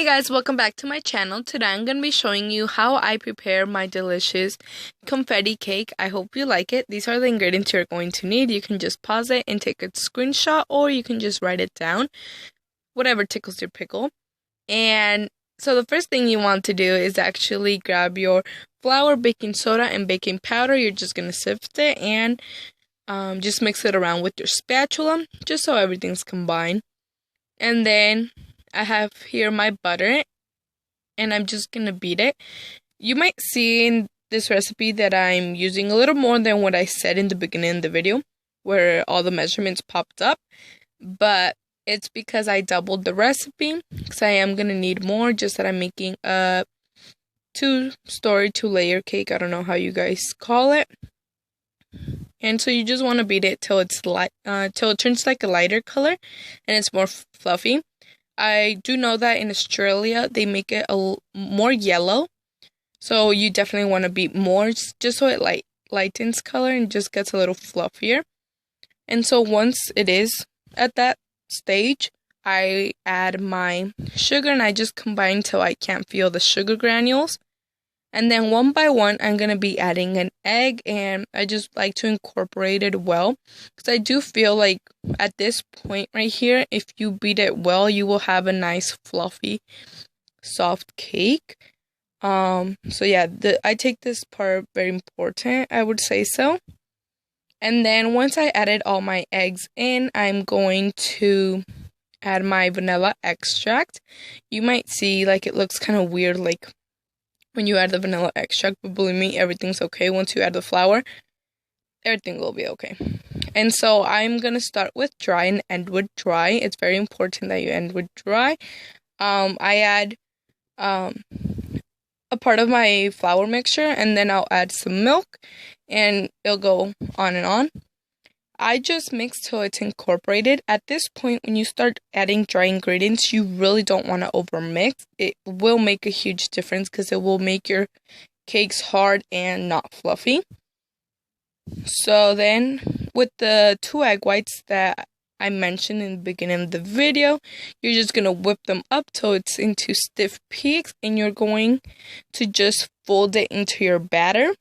Hey guys, welcome back to my channel. Today I'm going to be showing you how I prepare my delicious confetti cake. I hope you like it. These are the ingredients you're going to need. You can just pause it and take a screenshot, or you can just write it down, whatever tickles your pickle. And so the first thing you want to do is actually grab your flour, baking soda, and baking powder. You're just going to sift it and just mix it around with your spatula, just so everything's combined. And then I have here my butter, and I'm just going to beat it. You might see in this recipe that I'm using a little more than what I said in the beginning of the video, where all the measurements popped up, but it's because I doubled the recipe, because I am going to need more, just that I'm making a two-layer cake. I don't know how you guys call it. And so you just want to beat it till it's light, till it turns like a lighter color and it's more fluffy. I do know that in Australia they make it more yellow, so you definitely want to beat more just so it lightens color and just gets a little fluffier. And so once it is at that stage, I add my sugar and I just combine till I can't feel the sugar granules. And then one by one, I'm going to be adding an egg, and I just like to incorporate it well, because I do feel like at this point right here, if you beat it well, you will have a nice fluffy, soft cake. So yeah, I take this part very important, I would say so. And then once I added all my eggs in, I'm going to add my vanilla extract. You might see like it looks kind of weird, like when you add the vanilla extract, but believe me, everything's okay. Once you add the flour, everything will be okay. And so I'm going to start with dry and end with dry. It's very important that you end with dry. I add a part of my flour mixture, and then I'll add some milk, and it'll go on and on. I just mix till it's incorporated. At this point, when you start adding dry ingredients, you really don't want to overmix. It will make a huge difference because it will make your cakes hard and not fluffy. So then, with the 2 egg whites that I mentioned in the beginning of the video, you're just going to whip them up till it's into stiff peaks, and you're going to just fold it into your batter.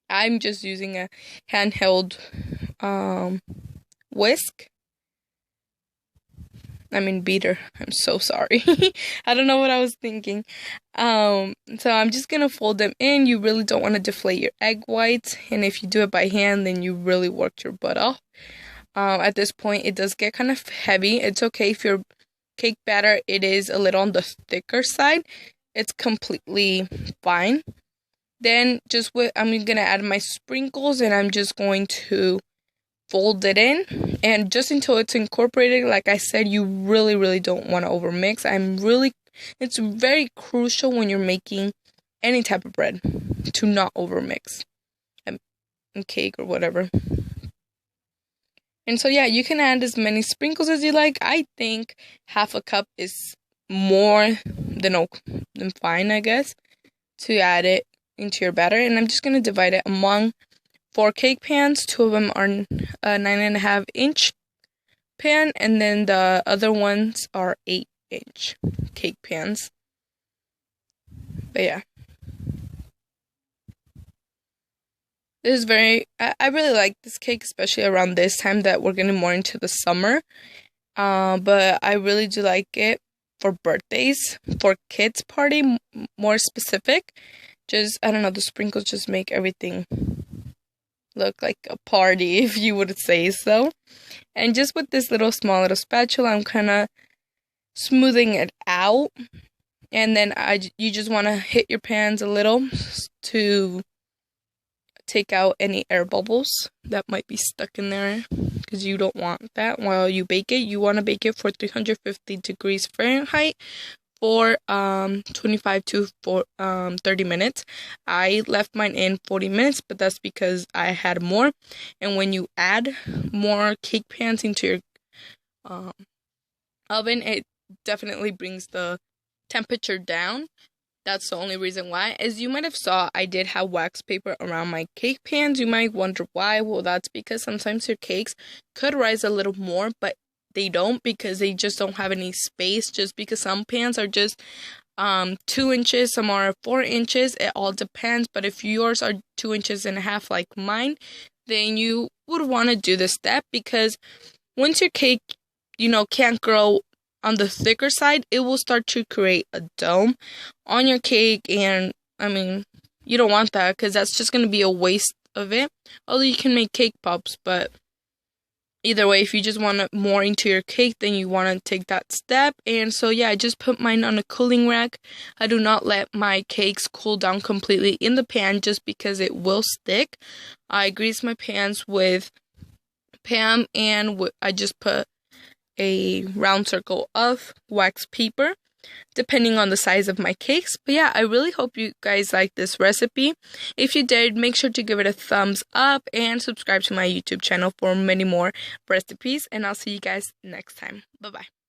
I'm just using a handheld beater. I'm so sorry. I don't know what I was thinking. So I'm just gonna fold them in. You really don't want to deflate your egg whites, and if you do it by hand, then you really worked your butt off. At this point, it does get kind of heavy. It's okay if your cake batter it is a little on the thicker side. It's completely fine. Then I'm gonna add my sprinkles, and I'm just going to fold it in, and just until it's incorporated. Like I said, you really don't want to overmix. It's very crucial when you're making any type of bread to not overmix a cake or whatever. And so yeah, you can add as many sprinkles as you like. I think half a cup is more than fine, I guess, to add it into your batter. And I'm just going to divide it among 4 cake pans. 2 of them are 9.5 inch pan, and then the other ones are 8 inch cake pans. But yeah, this is I really like this cake, especially around this time that we're getting more into the summer. But I really do like it for birthdays, for kids party, more specific. I don't know, the sprinkles just make everything look like a party, if you would say so. And just with this small little spatula, I'm kind of smoothing it out. And then you just want to hit your pans a little to take out any air bubbles that might be stuck in there, because you don't want that while you bake it. You want to bake it for 350 degrees Fahrenheit for 25 to 30 minutes. I left mine in 40 minutes, but that's because I had more. And when you add more cake pans into your oven, it definitely brings the temperature down. That's the only reason why. As you might have saw, I did have wax paper around my cake pans. You might wonder why. Well, that's because sometimes your cakes could rise a little more, but they don't, because they just don't have any space, just because some pans are just 2 inches, some are 4 inches. It all depends. But if yours are 2.5 inches like mine, then you would want to do this step, because once your cake, can't grow on the thicker side, it will start to create a dome on your cake. And I mean, you don't want that, because that's just going to be a waste of it. Although you can make cake pops, but either way, if you just want more into your cake, then you want to take that step. And so yeah, I just put mine on a cooling rack. I do not let my cakes cool down completely in the pan, just because it will stick. I grease my pans with Pam, and I just put a round circle of wax paper, depending on the size of my cakes. But yeah, I really hope you guys like this recipe. If you did, make sure to give it a thumbs up and subscribe to my YouTube channel for many more recipes. And I'll see you guys next time. Bye-bye.